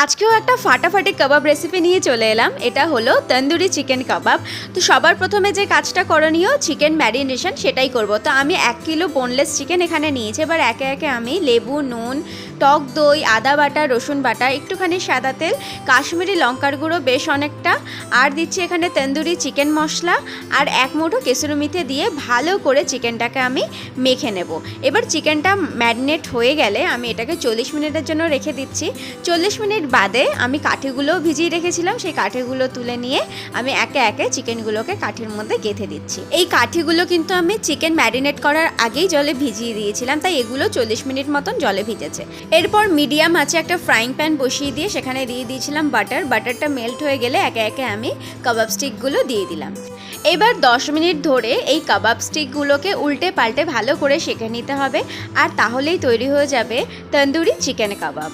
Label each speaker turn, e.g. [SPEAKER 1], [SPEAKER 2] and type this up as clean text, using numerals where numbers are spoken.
[SPEAKER 1] আজকেও একটা ফাটাফাটি কাবাব রেসিপি নিয়ে চলে এলাম। এটা হলো তন্দুরি চিকেন কাবাব। তো সবার প্রথমে যে কাজটা করণীয় চিকেন ম্যারিনেশন সেটাই করব। তো আমি 1 কিলো বোনলেস চিকেন এখানে নিয়েছি। এবার একে একে আমি লেবু, নুন, টক দই, আদা বাটা, রসুন বাটা, একটুখানি সাদা তেল, কাশ্মীরি লঙ্কার গুঁড়ো বেশ অনেকটা, আর দিচ্ছি এখানে তন্দুরি চিকেন মশলা আর 1 মুঠো কেসুরি মেথি দিয়ে ভালো করে চিকেনটাকে আমি মেখে নেব। এবার চিকেনটা ম্যারিনেট হয়ে গেলে আমি এটাকে 40 মিনিটের জন্য রেখে দিচ্ছি। 40 মিনিট বাদে আমি কাঠিগুলো ভিজিয়ে রেখেছিলাম, সেই কাঠিগুলো তুলে নিয়ে আমি একে একে চিকেনগুলোকে কাঠির মধ্যে গেঁথে দিচ্ছি। এই কাঠিগুলো কিন্তু আমি চিকেন ম্যারিনেট করার আগেই জলে ভিজিয়ে দিয়েছিলাম, তাই এগুলো 40 মিনিট মতন জলে ভিজেছে। এরপর মিডিয়াম আছে একটা ফ্রাইং প্যান বসিয়ে দিয়ে সেখানে দিয়ে দিয়েছিলাম বাটারটা মেল্ট হয়ে গেলে একে একে আমি কাবাব স্টিকগুলো দিয়ে দিলাম। এবার 10 মিনিট ধরে এই কাবাব স্টিকগুলোকে উল্টে পাল্টে ভালো করে সেঁকে নিতে হবে, আর তাহলেই তৈরি হয়ে যাবে তন্দুরি চিকেন কাবাব।